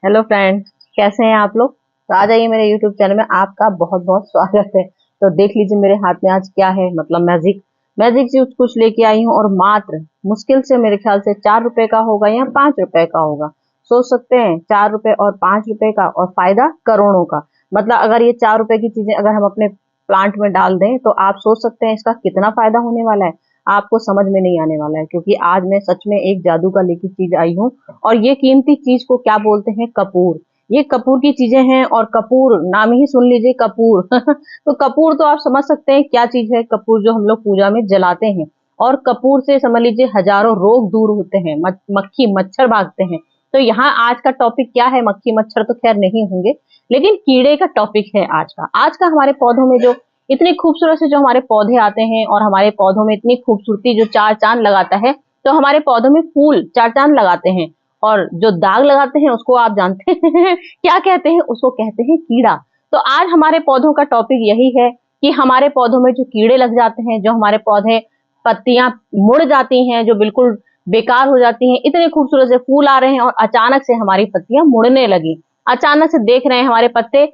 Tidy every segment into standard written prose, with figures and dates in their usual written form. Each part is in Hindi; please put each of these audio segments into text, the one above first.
हेलो फ्रेंड्स, कैसे हैं आप लोग। तो आ जाइए मेरे यूट्यूब चैनल में, आपका बहुत बहुत स्वागत है। तो देख लीजिए मेरे हाथ में आज क्या है, मतलब मैजिक मैजिक चीज कुछ लेके आई हूँ, और मात्र मुश्किल से मेरे ख्याल से 4 रुपए का होगा या 5 रुपए का होगा। सोच सकते हैं, 4 रुपए और 5 रुपए का, और फायदा करोड़ों का। मतलब अगर ये 4 रुपए की चीजें अगर हम अपने प्लांट में डाल दें तो आप सोच सकते हैं इसका कितना फायदा होने वाला है। आपको समझ में नहीं आने वाला है, क्योंकि आज मैं सच में एक जादू का लेके चीज आई हूँ। और ये कीमती चीज को क्या बोलते हैं, कपूर। ये कपूर की चीजें हैं, और कपूर नाम ही सुन लीजिए, कपूर। तो कपूर तो आप समझ सकते हैं क्या चीज है। कपूर जो हम लोग पूजा में जलाते हैं, और कपूर से समझ लीजिए हजारों रोग दूर होते हैं, मक्खी मच्छर भागते हैं। तो यहाँ आज का टॉपिक क्या है, मक्खी मच्छर तो खैर नहीं होंगे, लेकिन कीड़े का टॉपिक है आज का हमारे पौधों में जो इतनी खूबसूरत से जो हमारे पौधे आते हैं, और हमारे पौधों में इतनी खूबसूरती जो चार चांद लगाता है। तो हमारे पौधों में फूल चार चांद लगाते हैं, और जो दाग लगाते हैं उसको आप जानते हैं क्या कहते हैं, उसको कहते हैं कीड़ा। तो आज हमारे पौधों का टॉपिक यही है कि हमारे पौधों में जो कीड़े लग जाते हैं, जो हमारे पौधे पत्तियां मुड़ जाती हैं, जो बिल्कुल बेकार हो जाती हैं। इतने खूबसूरत से फूल आ रहे हैं और अचानक से हमारी पत्तियां मुड़ने लगी। अचानक से देख रहे हैं हमारे पत्ते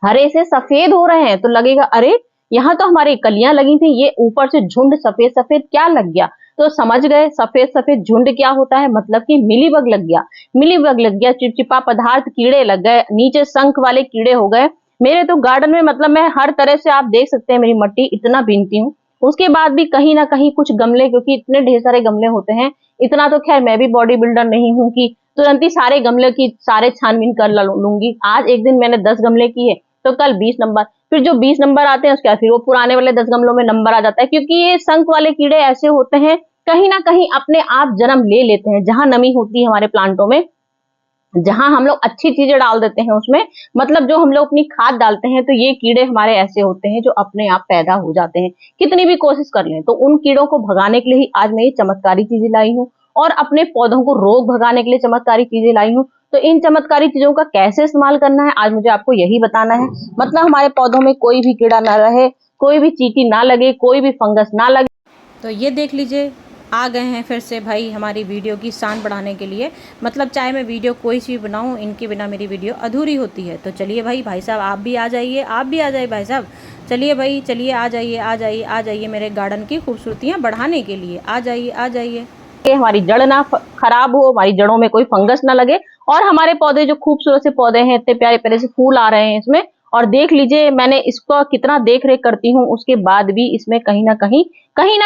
हरे से सफेद हो रहे हैं, तो लगेगा अरे यहाँ तो हमारी कलियां लगी थी, ये ऊपर से झुंड सफेद सफेद क्या लग गया। तो समझ गए सफेद सफेद झुंड क्या होता है, मतलब कि मिलीबग लग गया। मिलीबग लग गया, चिपचिपा पदार्थ कीड़े लग गए, नीचे शंख वाले कीड़े हो गए। मेरे तो गार्डन में, मतलब मैं हर तरह से, आप देख सकते हैं मेरी मिट्टी इतना बीनती हूँ, उसके बाद भी कहीं ना कहीं कुछ गमले, क्योंकि इतने ढेर सारे गमले होते हैं। इतना तो खैर मैं भी बॉडी बिल्डर नहीं हूँ कि तुरंत ही सारे गमले की सारे छानबीन कर लूंगी। आज एक दिन मैंने 10 गमले किए, तो कल 20 नंबर, फिर जो 20 नंबर आते हैं उसके बाद फिर वो पुराने वाले 10 गमलों में नंबर आ जाता है। क्योंकि ये शंख वाले कीड़े ऐसे होते हैं, कहीं ना कहीं अपने आप जन्म ले लेते हैं जहां नमी होती है हमारे प्लांटों में, जहां हम लोग अच्छी चीजें डाल देते हैं उसमें, मतलब जो हम लोग अपनी खाद डालते हैं, तो ये कीड़े हमारे ऐसे होते हैं जो अपने आप पैदा हो जाते हैं। कितनी भी कोशिश कर लें, तो उन कीड़ों को भगाने के लिए ही आज मैं ये चमत्कारी चीजें लाई हूँ, और अपने पौधों को रोग भगाने के लिए चमत्कारी चीजें लाई हूँ। तो इन चमत्कारी चीजों का कैसे इस्तेमाल करना है, आज मुझे आपको यही बताना है। मतलब हमारे पौधों में कोई भी कीड़ा ना रहे, कोई भी चींटी ना लगे, कोई भी फंगस ना लगे। तो ये देख लीजिए, आ गए हैं फिर से भाई हमारी वीडियो की शान बढ़ाने के लिए। मतलब चाहे मैं वीडियो कोई सी भी बनाऊँ, इनके बिना मेरी वीडियो अधूरी होती है। तो चलिए भाई साहब आप भी आ जाइए, आप भी आ जाइए भाई साहब। चलिए भाई, चलिए आ जाइए आ जाइए आ जाइए मेरे गार्डन की खूबसूरतियाँ बढ़ाने के लिए। आ जाइए आ जाइए। हमारी जड़ ना खराब हो, हमारी जड़ों में कोई फंगस ना लगे, और हमारे पौधे जो खूबसूरत से पौधे हैं, इतने प्यारे प्यारे से फूल आ रहे हैं इसमें। और देख लीजिए मैंने इसको कितना देख रेख करती हूँ, उसके बाद भी इसमें कहीं ना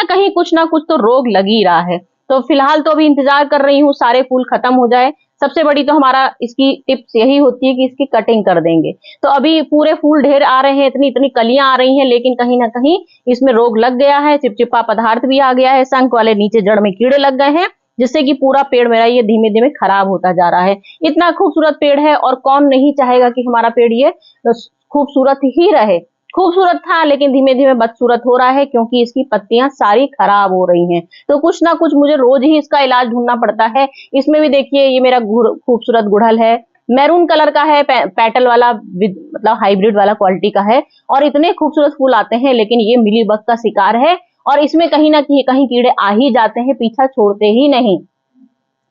कहीं कुछ ना कुछ तो रोग लग ही रहा है। तो फिलहाल तो अभी इंतजार कर रही हूँ सारे फूल खत्म हो जाए। सबसे बड़ी तो हमारा इसकी टिप्स यही होती है कि इसकी कटिंग कर देंगे। तो अभी पूरे फूल ढेर आ रहे हैं, इतनी इतनी कलियां आ रही हैं, लेकिन कहीं ना कहीं इसमें रोग लग गया है, चिपचिपा पदार्थ भी आ गया है, शंख वाले नीचे जड़ में कीड़े लग गए हैं, जिससे कि पूरा पेड़ मेरा ये धीमे धीमे खराब होता जा रहा है। इतना खूबसूरत पेड़ है, और कौन नहीं चाहेगा कि हमारा पेड़ ये खूबसूरत ही रहे। खूबसूरत था, लेकिन धीमे धीमे बदसूरत हो रहा है, क्योंकि इसकी पत्तियां सारी खराब हो रही हैं। तो कुछ ना कुछ मुझे रोज ही इसका इलाज ढूंढना पड़ता है। इसमें भी देखिए ये मेरा खूबसूरत गुड़हल है, मैरून कलर का है, पेटल वाला, मतलब हाइब्रिड वाला क्वालिटी का है, और इतने खूबसूरत फूल आते हैं। लेकिन ये मिलीबग का शिकार है, और इसमें कहीं ना कहीं कीड़े आ ही जाते हैं, पीछा छोड़ते ही नहीं।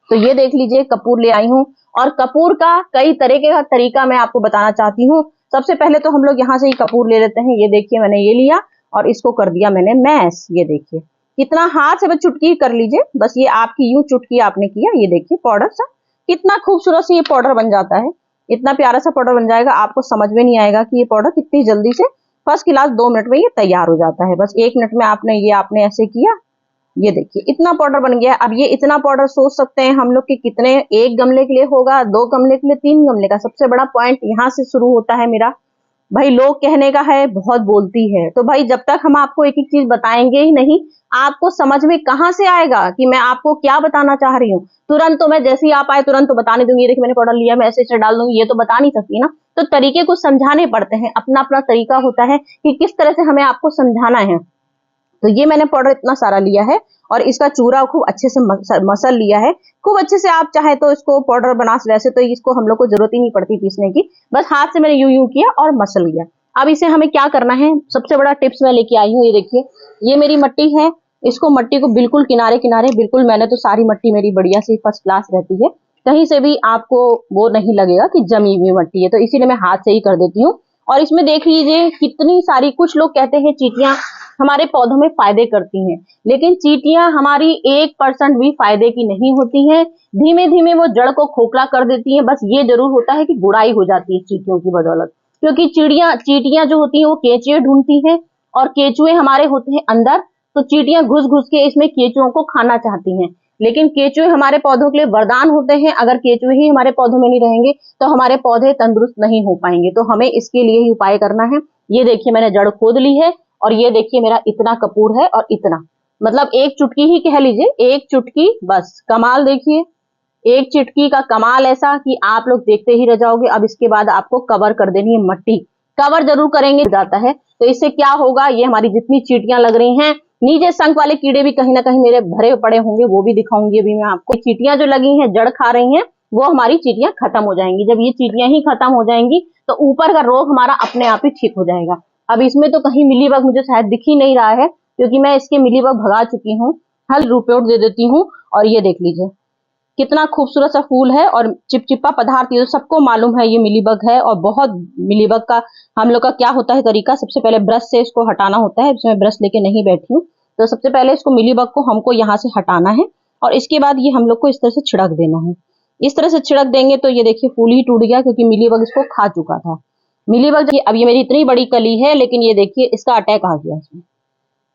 तो ये देख लीजिए कपूर ले आई हूँ, और कपूर का कई तरह का तरीका मैं आपको बताना चाहती हूँ। सबसे पहले तो हम लोग यहाँ से ही कपूर ले लेते हैं। ये देखिए मैंने ये लिया, और इसको कर दिया मैंने मैश। ये देखिए कितना, हाथ से बस चुटकी कर लीजिए, बस ये आपकी यूं चुटकी आपने किया, ये देखिए पाउडर सा कितना खूबसूरत से ये पाउडर बन जाता है। इतना प्यारा सा पाउडर बन जाएगा, आपको समझ में नहीं आएगा कि ये पाउडर कितनी जल्दी से, फर्स्ट क्लास 2 मिनट में ये तैयार हो जाता है। बस 1 मिनट में आपने ऐसे किया, ये देखिए इतना पाउडर बन गया है। अब ये इतना पाउडर सोच सकते हैं हम लोग कि कितने, 1 गमले के लिए होगा, 2 गमले के लिए, 3 गमले का। सबसे बड़ा पॉइंट यहाँ से शुरू होता है मेरा। भाई लोग कहने का है बहुत बोलती है, तो भाई जब तक हम आपको एक एक चीज बताएंगे ही नहीं, आपको समझ में कहाँ से आएगा कि मैं आपको क्या बताना चाह रही हूँ। तुरंत तो मैं जैसे ही आप आए तुरंत तो बता नहीं दूंगी, ये देखिए मैंने पाउडर लिया, मैं ऐसे ऐसे डाल दूंगी, ये तो बता नहीं सकती ना। तो तरीके कुछ समझाने पड़ते हैं, अपना अपना तरीका होता है कि किस तरह से हमें आपको समझाना है। तो ये मैंने पाउडर इतना सारा लिया है, और इसका चूरा खूब अच्छे से मसल लिया है, खूब अच्छे से। आप चाहे तो इसको पाउडर बना, वैसे तो इसको हम लोग को जरूरत ही नहीं पड़ती पीसने की, बस हाथ से मैंने यूं यूं किया और मसल लिया। अब इसे हमें क्या करना है, सबसे बड़ा टिप्स मैं लेके आई हूँ। ये देखिए ये मेरी मट्टी है, इसको मट्टी को बिल्कुल किनारे किनारे, बिल्कुल मैंने तो सारी मट्टी मेरी बढ़िया सी फर्स्ट क्लास रहती है, कहीं से भी आपको वो नहीं लगेगा कि जमी हुई मिट्टी है। तो इसीलिए मैं हाथ से ही कर देती हूँ। और इसमें देख लीजिए कितनी सारी, कुछ लोग कहते हैं चींटियां हमारे पौधों में फायदे करती हैं, लेकिन चींटियां हमारी 1% भी फायदे की नहीं होती हैं। धीमे धीमे वो जड़ को खोखला कर देती हैं। बस ये जरूर होता है कि गुड़ाई हो जाती है चींटियों की बदौलत, क्योंकि चींटियां जो होती हैं वो केंचुए ढूंढती हैं, और केंचुए हमारे होते हैं अंदर। तो चींटियां घुस घुस के इसमें केंचुओं को खाना चाहती हैं, लेकिन केंचुए हमारे पौधों के लिए वरदान होते हैं। अगर केंचुए ही हमारे पौधों में नहीं रहेंगे तो हमारे पौधे तंदुरुस्त नहीं हो पाएंगे। तो हमें इसके लिए ही उपाय करना है। ये देखिए मैंने जड़ खोद ली है, और ये देखिए मेरा इतना कपूर है, और इतना मतलब एक चुटकी ही कह लीजिए, एक चुटकी बस। कमाल देखिए, एक चुटकी का कमाल ऐसा कि आप लोग देखते ही रह जाओगे। अब इसके बाद आपको कवर कर देनी है मट्टी, कवर जरूर करेंगे जाता है। तो इससे क्या होगा, ये हमारी जितनी चींटियां लग रही हैं, नीचे शंख वाले कीड़े भी कहीं ना कहीं मेरे भरे पड़े होंगे, वो भी दिखाऊंगी अभी मैं आपको। चींटियां जो लगी हैं जड़ खा रही हैं, वो हमारी चींटियां खत्म हो जाएंगी। जब ये चींटियां ही खत्म हो जाएंगी तो ऊपर का रोग हमारा अपने आप ही ठीक हो जाएगा। अब इसमें तो कहीं मिलीबग मुझे शायद दिख ही नहीं रहा है, क्योंकि मैं इसके मिलीबग भगा चुकी हूँ। हल रूपेट दे देती हूँ। और ये देख लीजिए कितना खूबसूरत सा फूल है, और चिपचिपा पदार्थ ये तो सबको मालूम है ये मिलीबग है। और बहुत मिलीबग का हम लोग का क्या होता है तरीका, सबसे पहले ब्रश से इसको हटाना होता है। इसमें ब्रश लेके नहीं बैठी हूँ। तो सबसे पहले इसको मिलीबग को हमको यहाँ से हटाना है, और इसके बाद ये हम लोग को इस तरह से छिड़क देना है। इस तरह से छिड़क देंगे तो ये देखिए फूल ही टूट गया, क्योंकि मिलीबग इसको खा चुका था। मिलीबग अब ये मेरी इतनी बड़ी कली है, लेकिन ये देखिए इसका अटैक आ गया इसमें।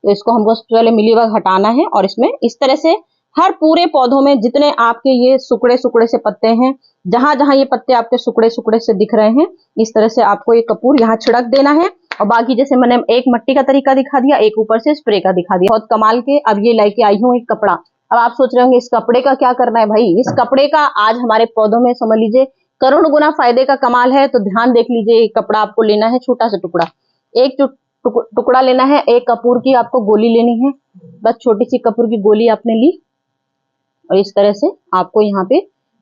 तो इसको हमको सबसे पहले मिलीबग हटाना है, और इसमें इस तरह से हर पूरे पौधों में जितने आपके ये सुकड़े सुकड़े से पत्ते हैं, जहां जहां ये पत्ते आपके सुकड़े सुकड़े से दिख रहे हैं, इस तरह से आपको ये कपूर यहाँ छिड़क देना है। और बाकी जैसे मैंने एक मट्टी का तरीका दिखा दिया, एक ऊपर से स्प्रे का दिखा दिया, बहुत कमाल के। अब ये लेके आई हूँ एक कपड़ा। अब आप सोच रहे होंगे इस कपड़े का क्या करना है भाई। इस कपड़े का आज हमारे पौधों में समझ लीजिए करोड़ गुना फायदे का कमाल है। तो ध्यान देख लीजिए, एक कपड़ा आपको लेना है, छोटा सा टुकड़ा, एक टुकड़ा लेना है, एक कपूर की आपको गोली लेनी है। बस छोटी सी कपूर की गोली आपने ली, और इस तरह से आपको यहाँ पे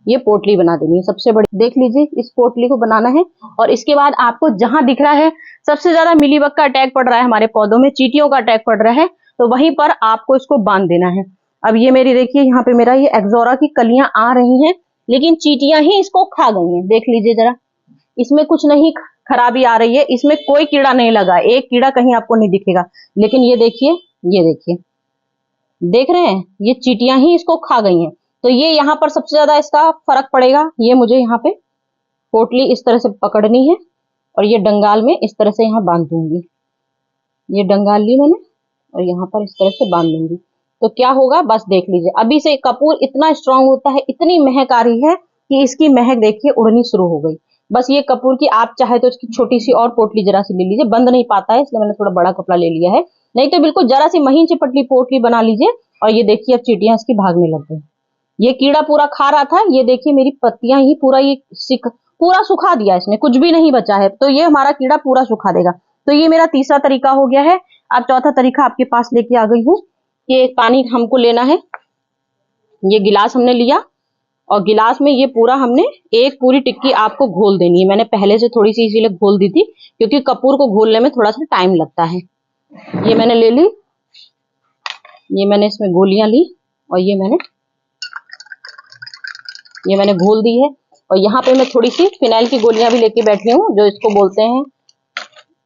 ये पोटली बना देनी है। सबसे बड़ी देख लीजिए इस पोटली को बनाना है। और इसके बाद आपको जहां दिख रहा है सबसे ज्यादा मिलीबग का अटैक पड़ रहा है हमारे पौधों में, चींटियों का अटैक पड़ रहा है, तो वहीं पर आपको इसको बांध देना है। अब ये मेरी देखिए यहाँ पे मेरा ये एक्सोरा की कलियां आ रही हैं, लेकिन चींटियां ही इसको खा गई हैं। देख लीजिए जरा, इसमें कुछ नहीं खराबी आ रही है, इसमें कोई कीड़ा नहीं लगा, एक कीड़ा कहीं आपको नहीं दिखेगा। लेकिन ये देखिए, ये देखिए, देख रहे हैं, ये चींटियां ही इसको खा गई हैं। तो ये यहाँ पर सबसे ज्यादा इसका फर्क पड़ेगा। ये मुझे यहाँ पे पोटली इस तरह से पकड़नी है, और ये डंगाल में इस तरह से यहाँ बांध दूंगी। ये डंगाल ली मैंने, और यहाँ पर इस तरह से बांध दूंगी। तो क्या होगा बस देख लीजिए, अभी से कपूर इतना स्ट्रांग होता है, इतनी महक आ रही है कि इसकी महक देखिए उड़नी शुरू हो गई। बस ये कपूर की आप चाहे तो इसकी छोटी सी और पोटली जरा सी ले लीजिए, बंद नहीं पाता है इसलिए मैंने थोड़ा बड़ा कपड़ा ले लिया है, नहीं तो बिल्कुल जरा सी महीन सी पतली पोटली बना लीजिए। और ये देखिए अब चींटियां इसकी भागने लग गई। ये कीड़ा पूरा खा रहा था, ये देखिए मेरी पत्तियां ही पूरा ये पूरा सुखा दिया इसने, कुछ भी नहीं बचा है। तो ये हमारा कीड़ा पूरा सुखा देगा। तो ये मेरा तीसरा तरीका हो गया है। अब चौथा तरीका आपके पास लेके आ गई हूँ कि एक पानी हमको लेना है। ये गिलास हमने लिया, और गिलास में ये पूरा हमने एक पूरी टिक्की आपको घोल देनी है। मैंने पहले से थोड़ी सी इसीलिए घोल दी थी, क्योंकि कपूर को घोलने में थोड़ा सा टाइम लगता है। ये मैंने ले ली, ये मैंने इसमें गोलियां ली, और ये मैंने घोल दी है। और यहाँ पे मैं थोड़ी सी फिनाइल की गोलियां भी लेके बैठी हूँ, जो इसको बोलते हैं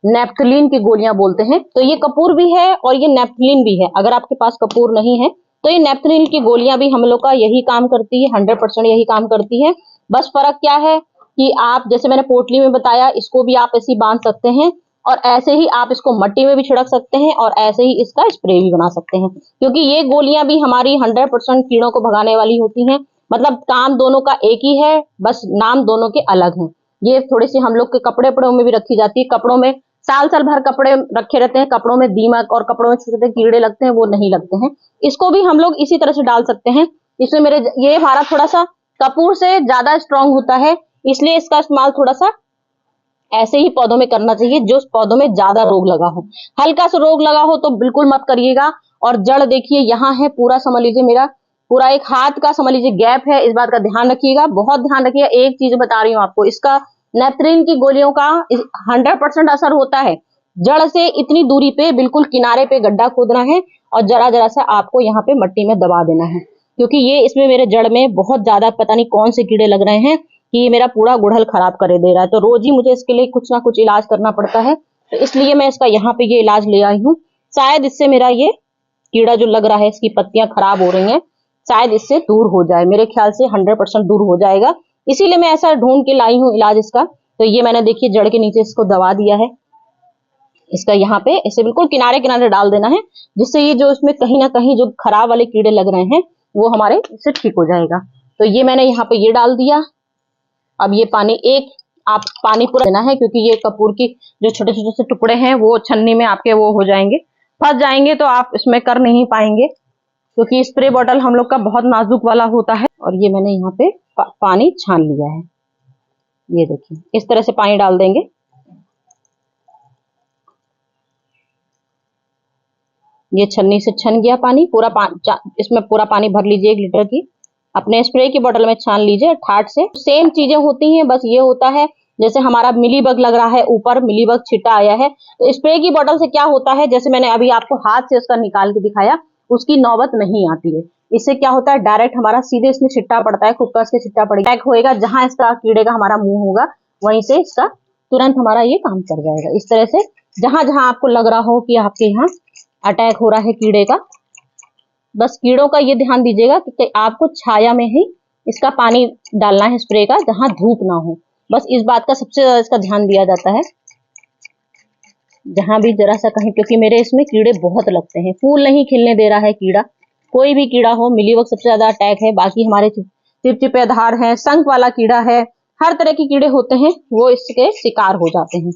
नेप्थलीन की गोलियां बोलते हैं। तो ये कपूर भी है और ये नेप्थलीन भी है। अगर आपके पास कपूर नहीं है तो ये नेप्थलीन की गोलियां भी हम लोग का यही काम करती है, 100% यही काम करती है। बस फर्क क्या है कि आप जैसे मैंने पोटली में बताया, इसको भी आप ऐसे ही बांध सकते हैं, और ऐसे ही आप इसको मट्टी में भी छिड़क सकते हैं, और ऐसे ही इसका स्प्रे भी बना सकते हैं। क्योंकि ये गोलियां भी हमारी 100% कीड़ों को भगाने वाली होती हैं। मतलब काम दोनों का एक ही है, बस नाम दोनों के अलग हैं। ये थोड़ी सी हम लोग के कपड़े में भी रखी जाती है। कपड़ों में साल साल भर कपड़े रखे रहते हैं, कपड़ों में दीमक और कपड़ों में छोटे छोटे कीड़े लगते हैं, वो नहीं लगते हैं। इसको भी हम लोग इसी तरह से डाल सकते हैं। इसमें मेरे ये हमारा थोड़ा सा कपूर से ज्यादा स्ट्रांग होता है, इसलिए इसका इस्तेमाल थोड़ा सा ऐसे ही पौधों में करना चाहिए जो पौधों में ज्यादा रोग लगा हो। हल्का सा रोग लगा हो तो बिल्कुल मत करिएगा। और जड़ देखिए यहाँ है, पूरा समझ लीजिए मेरा पूरा एक हाथ का समझ लीजिए गैप है। इस बात का ध्यान रखिएगा, बहुत ध्यान रखिएगा। एक चीज बता रही हूँ आपको, इसका नेप्थलीन की गोलियों का 100% असर होता है। जड़ से इतनी दूरी पे बिल्कुल किनारे पे गड्ढा खोदना है, और जरा जरा सा आपको यहाँ पे मट्टी में दबा देना है। क्योंकि ये इसमें मेरे जड़ में बहुत ज्यादा पता नहीं कौन से कीड़े लग रहे हैं कि ये मेरा पूरा गुड़हल खराब कर दे रहा है। तो रोज ही मुझे इसके लिए कुछ ना कुछ इलाज करना पड़ता है, तो इसलिए मैं इसका यहाँ पे ये इलाज ले आई हूँ। शायद इससे मेरा ये कीड़ा जो लग रहा है, इसकी पत्तियां खराब हो रही हैं, शायद इससे दूर हो जाए। मेरे ख्याल से 100% दूर हो जाएगा, इसीलिए मैं ऐसा ढूंढ के लाई हूँ इलाज इसका। तो ये मैंने देखिए जड़ के नीचे इसको दबा दिया है। इसका यहाँ पे ऐसे बिल्कुल किनारे किनारे डाल देना है, जिससे ये जो इसमें कहीं ना कहीं जो खराब वाले कीड़े लग रहे हैं वो हमारे इससे ठीक हो जाएगा। तो ये मैंने यहाँ पे ये डाल दिया। अब ये पानी आप पानी पूरा देना है, क्योंकि ये कपूर की जो छोटे छोटे से टुकड़े हैं वो छन्नी में आपके वो हो जाएंगे, फंस जाएंगे, तो आप इसमें कर नहीं पाएंगे, क्योंकि स्प्रे बॉटल हम लोग का बहुत नाजुक वाला होता है। और ये मैंने यहाँ पे पानी छान लिया है। ये देखिए इस तरह से पानी डाल देंगे। ये छन्नी से छन गया पानी पूरा, इसमें पूरा पानी भर लीजिए 1 लीटर की, अपने स्प्रे की बोतल में छान लीजिए ठाट से। सेम चीजें होती हैं, बस ये होता है जैसे हमारा मिलीबग लग रहा है, ऊपर मिलीबग छिटा आया है, तो स्प्रे की बोतल से क्या होता है, जैसे मैंने अभी आपको हाथ से उसका निकाल के दिखाया, उसकी नौबत नहीं आती है। इससे क्या होता है, डायरेक्ट हमारा सीधे इसमें छिट्टा पड़ता है, खुक्कस के छिट्टा पड़ेगा, अटैक होएगा, जहां इसका कीड़े का हमारा मुंह होगा वहीं से इसका तुरंत हमारा ये काम कर जाएगा। इस तरह से जहां जहां आपको लग रहा हो कि आपके यहाँ अटैक हो रहा है कीड़े का, बस कीड़ों का ये ध्यान दीजिएगा कि आपको छाया में ही इसका पानी डालना है स्प्रे का, जहां धूप ना हो। बस इस बात का सबसे ज्यादा इसका ध्यान दिया जाता है, जहां भी जरा सा कहीं, क्योंकि मेरे इसमें कीड़े बहुत लगते हैं, फूल नहीं खिलने दे रहा है कीड़ा, कोई भी कीड़ा हो, मिलीबग सबसे ज्यादा अटैक है, बाकी हमारे चिपचिपेदार है, शंख वाला कीड़ा है, हर तरह के कीड़े होते हैं वो इसके शिकार हो जाते हैं।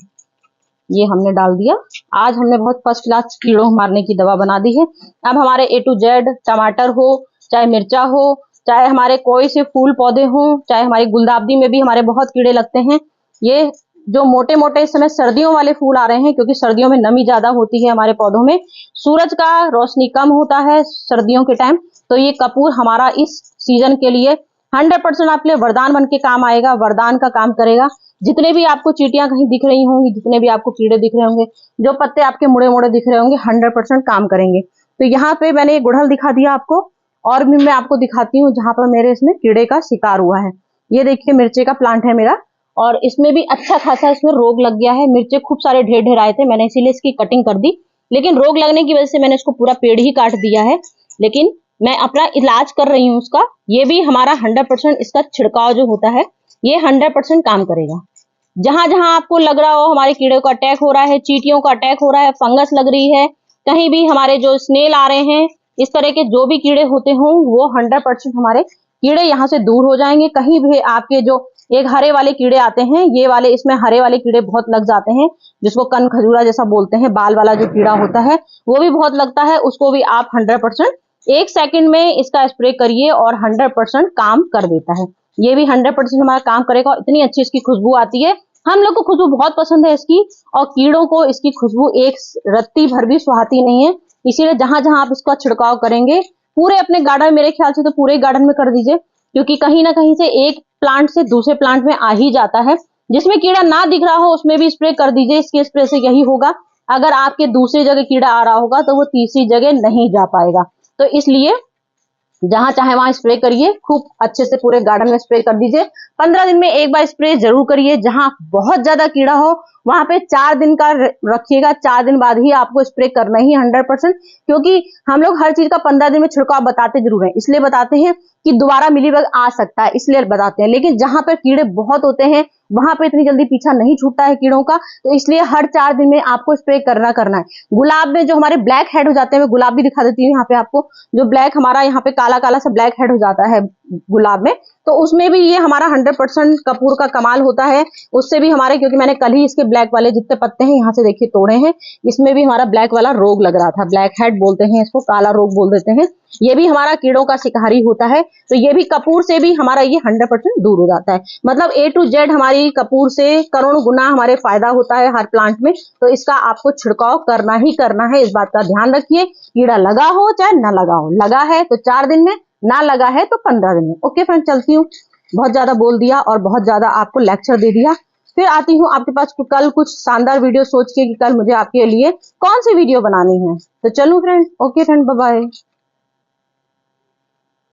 ये हमने डाल दिया। आज हमने बहुत फर्स्ट क्लास कीड़ों मारने की दवा बना दी है। अब हमारे A to Z, टमाटर हो चाहे मिर्चा हो, चाहे हमारे कोई से फूल पौधे हो, चाहे हमारी गुलदाबदी में भी हमारे बहुत कीड़े लगते हैं। ये जो मोटे मोटे इस समय सर्दियों वाले फूल आ रहे हैं, क्योंकि सर्दियों में नमी ज्यादा होती है हमारे पौधों में, सूरज का रोशनी कम होता है सर्दियों के टाइम, तो ये कपूर हमारा इस सीजन के लिए 100% आपके लिए वरदान बन के काम आएगा, वरदान का काम करेगा। जितने भी आपको चींटियां कहीं दिख रही होंगी, जितने भी आपको कीड़े दिख रहे होंगे, जो पत्ते आपके मुड़े मुड़े दिख रहे होंगे, 100% काम करेंगे। तो यहाँ पे मैंने ये गुड़हल दिखा दिया आपको, और भी मैं आपको दिखाती हूँ जहां पर मेरे इसमें कीड़े का शिकार हुआ है। ये देखिए मिर्चे का प्लांट है मेरा, और इसमें भी अच्छा खासा इसमें रोग लग गया है। मिर्चे खूब सारे ढेर ढेर आए थे, मैंने इसीलिए इसकी कटिंग कर दी, लेकिन रोग लगने की वजह से मैंने इसको पूरा पेड़ ही काट दिया है। लेकिन मैं अपना इलाज कर रही हूँ उसका। ये भी हमारा 100% इसका छिड़काव जो होता है ये 100% काम करेगा। जहां जहां आपको लग रहा हो हमारे कीड़े का अटैक हो रहा है, चींटियों का अटैक हो रहा है, फंगस लग रही है, कहीं भी हमारे जो स्नेल आ रहे हैं, इस तरह के जो भी कीड़े होते हों, वो 100% हमारे कीड़े यहाँ से दूर हो जाएंगे। कहीं भी आपके जो एक हरे वाले कीड़े आते हैं, ये वाले, इसमें हरे वाले कीड़े बहुत लग जाते हैं, जिसको कन खजूरा जैसा बोलते हैं, बाल वाला जो कीड़ा होता है वो भी बहुत लगता है, उसको भी आप 100% 1 सेकंड में इसका स्प्रे करिए और 100% काम कर देता है। ये भी 100% हमारा काम करेगा, और इतनी अच्छी इसकी खुशबू आती है, हम लोग को खुशबू बहुत पसंद है इसकी, और कीड़ों को इसकी खुशबू एक रत्ती भर भी सुहाती नहीं है। इसीलिए जहां जहां आप इसका छिड़काव करेंगे पूरे अपने गार्डन, मेरे ख्याल से तो पूरे गार्डन में कर दीजिए, क्योंकि कहीं ना कहीं से एक प्लांट से दूसरे प्लांट में आ ही जाता है। जिसमें कीड़ा ना दिख रहा हो उसमें भी स्प्रे कर दीजिए। इसके स्प्रे से यही होगा, अगर आपके दूसरी जगह कीड़ा आ रहा होगा तो वो तीसरी जगह नहीं जा पाएगा। तो इसलिए जहां चाहे वहां स्प्रे करिए, खूब अच्छे से पूरे गार्डन में स्प्रे कर दीजिए। 15 दिन में एक बार स्प्रे जरूर करिए। जहां बहुत ज्यादा कीड़ा हो वहां पे 4 दिन का रखिएगा, 4 दिन बाद ही आपको स्प्रे करना ही 100%, क्योंकि हम लोग हर चीज का 15 दिन में छिड़काव बताते जरूर हैं, इसलिए बताते हैं कि दोबारा मिलीबग आ सकता है, इसलिए बताते हैं। लेकिन जहां पर कीड़े बहुत होते हैं वहां पे इतनी जल्दी पीछा नहीं छूटता है कीड़ों का, तो इसलिए हर 4 दिन में आपको स्प्रे करना है। गुलाब में जो हमारे ब्लैक हेड हो जाते हैं, मैं गुलाब भी दिखा देती हूँ यहाँ पे आपको, जो ब्लैक हमारा यहाँ पे काला काला सा ब्लैक हेड हो जाता है गुलाब में, तो उसमें भी ये हमारा 100% कपूर का कमाल होता है। उससे भी हमारे, क्योंकि मैंने कल ही इसके ब्लैक वाले जितने पत्ते हैं यहाँ से देखिए तोड़े हैं, इसमें भी हमारा ब्लैक वाला रोग लग रहा था, ब्लैक हेड बोलते हैं इसको, काला रोग बोल देते हैं। ये भी हमारा कीड़ों का शिकारी होता है, तो ये भी कपूर से भी हमारा ये 100% दूर हो जाता है। मतलब A to Z हमारी कपूर से करोड़ों गुना हमारे फायदा होता है हर प्लांट में। तो इसका आपको छिड़काव करना ही करना है, इस बात का ध्यान रखिए। कीड़ा लगा हो चाहे ना लगा हो, लगा है तो 4 दिन में, ना लगा है तो 15 दिन में। ओके फ्रेंड, चलती हूँ, बहुत ज्यादा बोल दिया और बहुत ज्यादा आपको लेक्चर दे दिया। फिर आती हूँ आपके पास कल कुछ शानदार वीडियो सोच के कि कल मुझे आपके लिए कौन सी वीडियो बनानी है। तो चलूं friend, okay friend, bye bye.